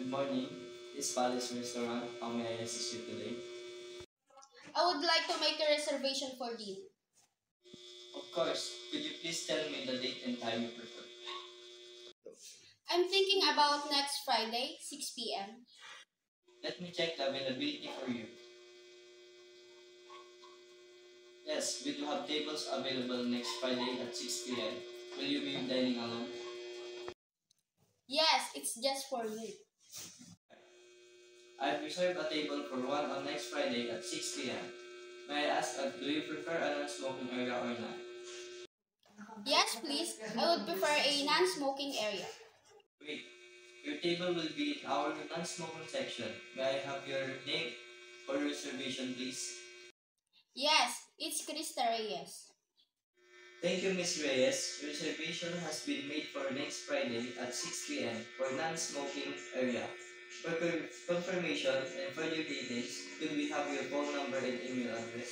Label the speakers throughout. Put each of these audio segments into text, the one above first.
Speaker 1: morning. This Palace Restaurant. How may I assist you today?
Speaker 2: I would like to make a reservation for dinner.
Speaker 1: Of course. Could you please tell me the date and time you prefer?
Speaker 2: I'm thinking about next Friday, 6 p.m.
Speaker 1: Let me check the availability for you. Yes, we do have tables available next Friday at 6 p.m. Will you be dining alone?
Speaker 2: Yes, it's just for me.
Speaker 1: I've reserved a table for one on next Friday at 6 p.m. May I ask, do you prefer a non-smoking area or not?
Speaker 2: Yes, please. I would prefer a non-smoking area.
Speaker 1: Great. Your table will be in our non-smoking section. May I have your name for reservation, please?
Speaker 2: Yes, it's Krista Reyes.
Speaker 1: Thank you, Ms. Reyes. Reservation has been made for next Friday at 6 p.m. for non-smoking area. For confirmation and further details, could we have your phone number and email address?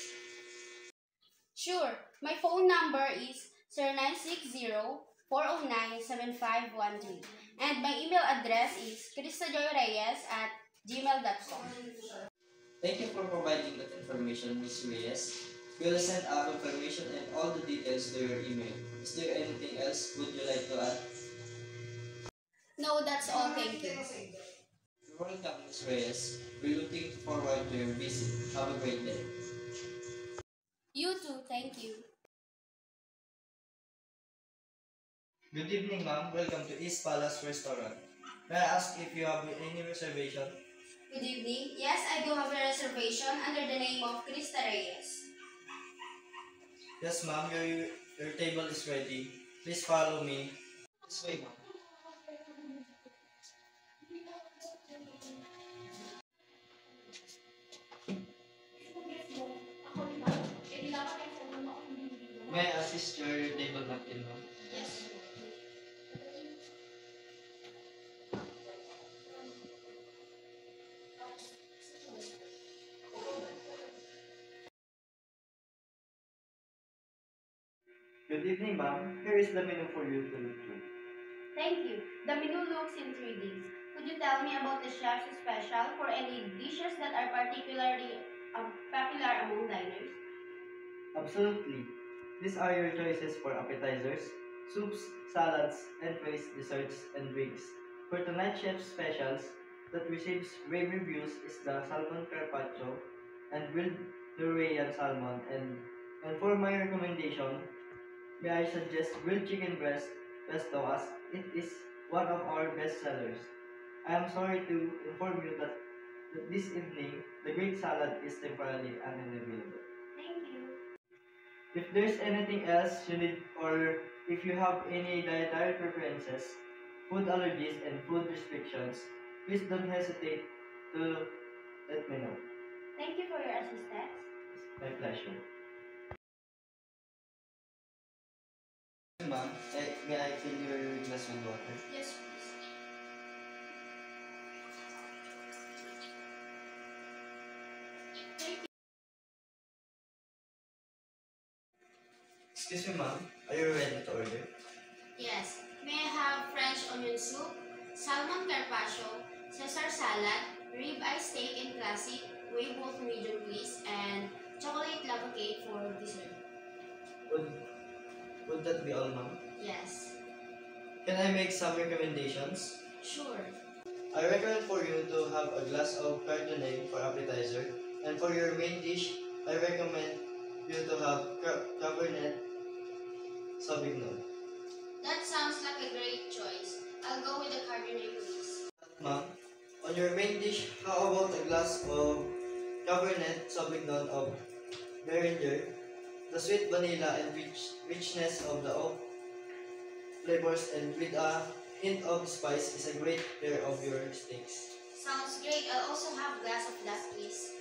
Speaker 2: Sure. My phone number is 0960-409-7513 and my email address is kristajoyreyes@gmail.com.
Speaker 1: Thank you for providing that information, Ms. Reyes. We'll send out confirmation and all the details to your email. Is there anything else would you like to add?
Speaker 2: No, that's all. Thank you.
Speaker 1: You're welcome, Ms. Reyes. We're looking forward to your visit. Have a great day.
Speaker 2: You too. Thank you.
Speaker 1: Good evening, ma'am. Welcome to East Palace Restaurant. May I ask if you have any reservation?
Speaker 2: Good evening. Yes, I do have a reservation under the name of Krista Reyes.
Speaker 1: Yes, ma'am. Your table is ready. Please follow me. This way, ma'am. May I assist your table napkin, ma'am?
Speaker 2: Yes.
Speaker 1: Good evening, ma'am. Here is the menu for you to look through.
Speaker 2: Thank you. The menu looks intriguing. Could you tell me about the chef's special for any dishes that are particularly popular among diners?
Speaker 1: Absolutely. These are your choices for appetizers, soups, salads, entrees, desserts, and drinks. For tonight's chef's specials that receives rave reviews is the salmon carpaccio and grilled Dorayan salmon. And for my recommendation, may I suggest grilled chicken breast pesto as it is one of our best sellers. I am sorry to inform you that this evening the Greek salad is temporarily unavailable.
Speaker 2: Thank you.
Speaker 1: If there's anything else you need or if you have any dietary preferences, food allergies, and food restrictions, please don't hesitate to let me know.
Speaker 2: Thank you for your assistance.
Speaker 1: It's my pleasure. Ma'am, may I fill your glass with water?
Speaker 2: Yes, please.
Speaker 1: Excuse me, ma'am. Are you ready to order?
Speaker 2: Yes. May I have French onion soup, salmon carpaccio, Caesar salad, ribeye steak and classic, weigh both medium please, and chocolate lava cake for dessert.
Speaker 1: Would that be all, ma'am?
Speaker 2: Yes.
Speaker 1: Can I make some recommendations?
Speaker 2: Sure.
Speaker 1: I recommend for you to have a glass of Chardonnay for appetizer, and for your main dish, I recommend you to have Cabernet Sauvignon.
Speaker 2: That sounds like a great choice. I'll go with the Cabernet please.
Speaker 1: Ma'am, on your main dish, how about a glass of Cabernet Sauvignon of Beringer? The sweet vanilla and richness of the oak flavors and with a hint of spice is a great pair of your steaks.
Speaker 2: Sounds great. I'll also have a glass of that please.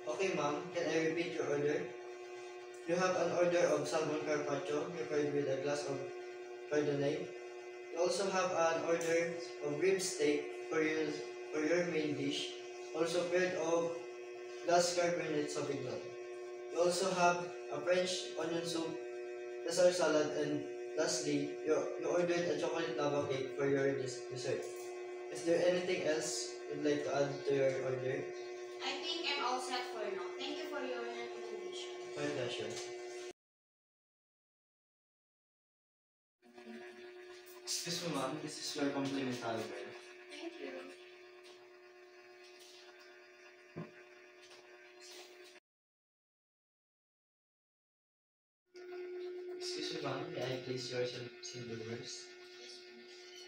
Speaker 1: Okay, ma'am, can I repeat your order? You have an order of salmon carpaccio prepared with a glass of Chardonnay. You also have an order of rib steak for your main dish, also paired of glass Cabernet Sauvignon. You also have a French onion soup, Caesar salad, and lastly, you ordered a chocolate lava cake for your dessert. Is there anything else would like to add to your order?
Speaker 2: I think I'm all set for now. Thank you for your recommendation.
Speaker 1: My pleasure. Excuse me, ma'am. This is your complimentary bill.
Speaker 2: Thank you.
Speaker 1: Excuse me, ma'am. May I place your silverwares?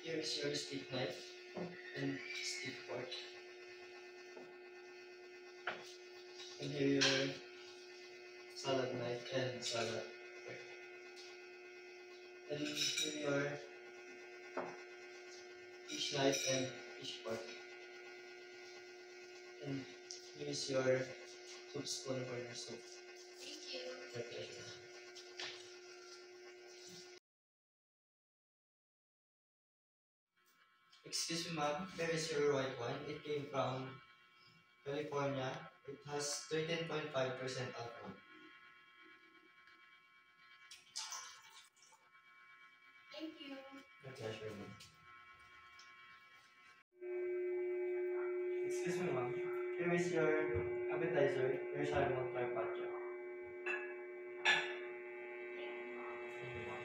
Speaker 1: Here is your steak knife and steak fork. And here your salad knife and salad fork. And here your fish knife and fish fork. And here is your soup spoon for your soup.
Speaker 2: Thank you.
Speaker 1: My pleasure. Excuse me, ma'am. Here is your white wine. It came from California. It has 13.5% alcohol.
Speaker 2: Thank you.
Speaker 1: My pleasure, ma'am. Excuse me, ma'am. Here is your appetizer, your salmon carpaccio. Thank you, ma'am.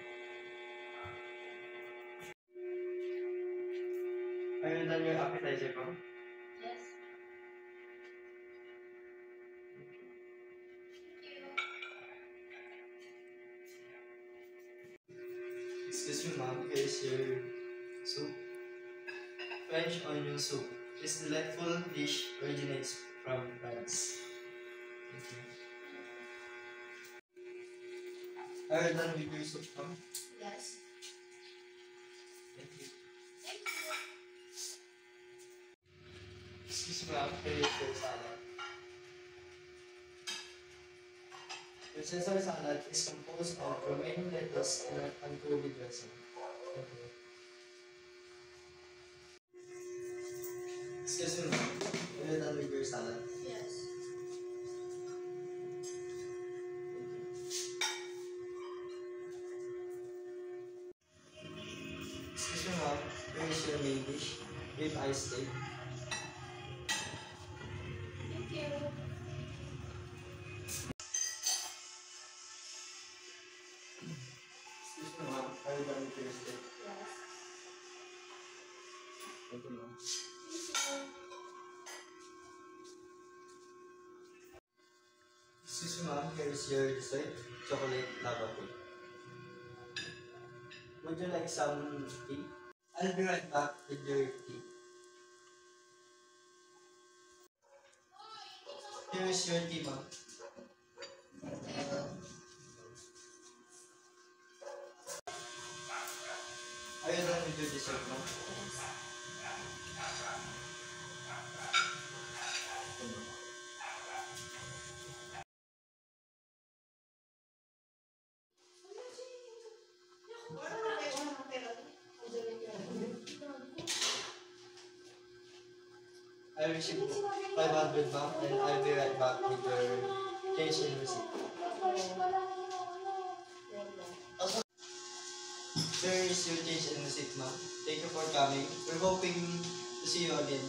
Speaker 1: Are you done your appetizer, ma'am?
Speaker 2: Yes. Thank you.
Speaker 1: Excuse me, ma'am. Here is your soup. French onion soup. This delightful dish originates from France. Thank you. Are you done with your soup, ma'am?
Speaker 2: Yes.
Speaker 1: Thank you.
Speaker 2: Thank you.
Speaker 1: Excuse me, ma'am. Here is your salad. Your Caesar salad is composed of romaine lettuce and an anchovy dressing. Thank you. Excuse me, ma'am. Are you done with your salad?
Speaker 2: Yes.
Speaker 1: Excuse me, ma'am. Here is your main dish, rib eye steak.
Speaker 2: Thank you.
Speaker 1: Excuse me, ma'am. Are you done with your steak?
Speaker 2: Yes.
Speaker 1: Thank you, ma'am.
Speaker 2: Thank you.
Speaker 1: Excuse me, ma'am. Here is your dessert, chocolate lava cake. Would you like some tea? I'll be right back with your tea. Here is your tea, ma'am. Are you done with your dessert, ma'am? I received 500, ma'am, and I'll be right back with your change in receipt. Here is your change in receipt, ma'am. Thank you for coming. We're hoping to see you again.